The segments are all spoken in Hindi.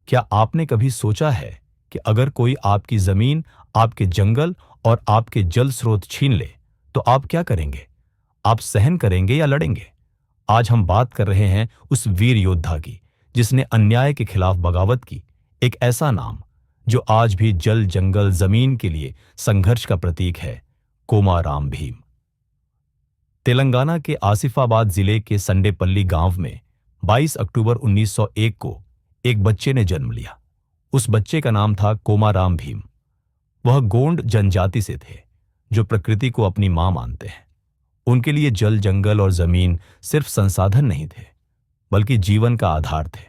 क्या आपने कभी सोचा है कि अगर कोई आपकी जमीन, आपके जंगल और आपके जल स्रोत छीन ले, तो आप क्या करेंगे? आप सहन करेंगे या लड़ेंगे? आज हम बात कर रहे हैं उस वीर योद्धा की, जिसने अन्याय के खिलाफ बगावत की। एक ऐसा नाम जो आज भी जल, जंगल, जमीन के लिए संघर्ष का प्रतीक है, कोमाराम भीम। तेलंगाना के आसिफाबाद जिले के संडेपल्ली गांव में 22 अक्टूबर 1901 को एक बच्चे ने जन्म लिया। उस बच्चे का नाम था कोमाराम भीम। वह गोंड जनजाति से थे, जो प्रकृति को अपनी मां मानते हैं। उनके लिए जल, जंगल और जमीन सिर्फ संसाधन नहीं थे, बल्कि जीवन का आधार थे।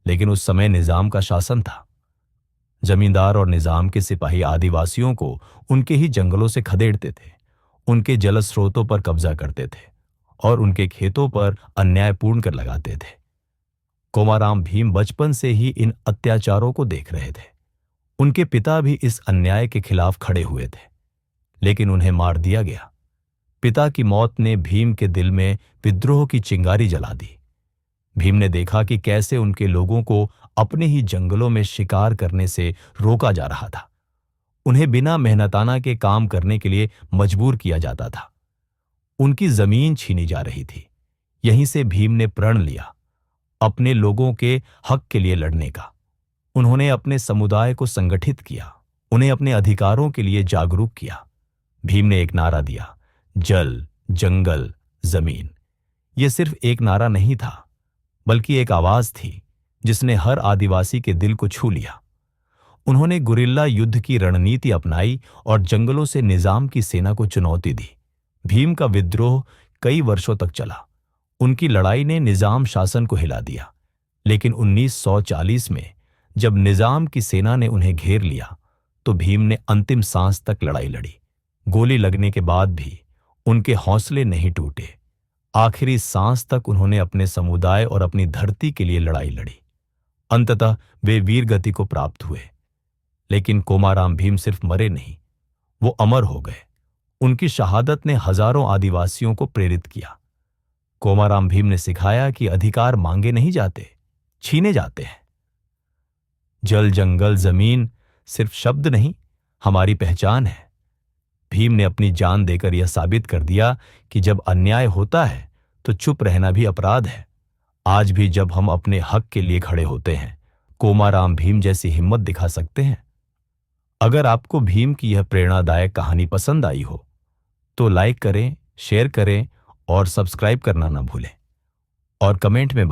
लेकिन उस समय निजाम का शासन था। जमींदार और निजाम के सिपाही आदिवासियों को उनके ही जंगलों से खदेड़ते थे, उनके जल स्रोतों पर कब्जा करते थे और उनके खेतों पर अन्यायपूर्ण कर लगाते थे। कोमाराम भीम बचपन से ही इन अत्याचारों को देख रहे थे। उनके पिता भी इस अन्याय के खिलाफ खड़े हुए थे, लेकिन उन्हें मार दिया गया। पिता की मौत ने भीम के दिल में विद्रोह की चिंगारी जला दी। भीम ने देखा कि कैसे उनके लोगों को अपने ही जंगलों में शिकार करने से रोका जा रहा था। उन्हें बिना मेहनताना के काम करने के लिए मजबूर किया जाता था। उनकी जमीन छीनी जा रही थी। यहीं से भीम ने प्रण लिया, अपने लोगों के हक के लिए लड़ने का। उन्होंने अपने समुदाय को संगठित किया, उन्हें अपने अधिकारों के लिए जागरूक किया। भीम ने एक नारा दिया, जल, जंगल, जमीन। यह सिर्फ एक नारा नहीं था, बल्कि एक आवाज थी जिसने हर आदिवासी के दिल को छू लिया। उन्होंने गुरिल्ला युद्ध की रणनीति अपनाई और जंगलों से निजाम की सेना को चुनौती दी। भीम का विद्रोह कई वर्षों तक चला। उनकी लड़ाई ने निजाम शासन को हिला दिया। लेकिन 1940 में जब निजाम की सेना ने उन्हें घेर लिया, तो भीम ने अंतिम सांस तक लड़ाई लड़ी। गोली लगने के बाद भी उनके हौसले नहीं टूटे। आखिरी सांस तक उन्होंने अपने समुदाय और अपनी धरती के लिए लड़ाई लड़ी। अंततः वे वीर गति को प्राप्त हुए। लेकिन कोमाराम भीम सिर्फ मरे नहीं, वो अमर हो गए। उनकी शहादत ने हजारों आदिवासियों को प्रेरित किया। कोमाराम भीम ने सिखाया कि अधिकार मांगे नहीं जाते, छीने जाते हैं। जल, जंगल, जमीन सिर्फ शब्द नहीं, हमारी पहचान है। भीम ने अपनी जान देकर यह साबित कर दिया कि जब अन्याय होता है तो चुप रहना भी अपराध है। आज भी जब हम अपने हक के लिए खड़े होते हैं, कोमाराम भीम जैसी हिम्मत दिखा सकते हैं। अगर आपको भीम की यह प्रेरणादायक कहानी पसंद आई हो, तो लाइक करें, शेयर करें और सब्सक्राइब करना ना भूलें। और कमेंट में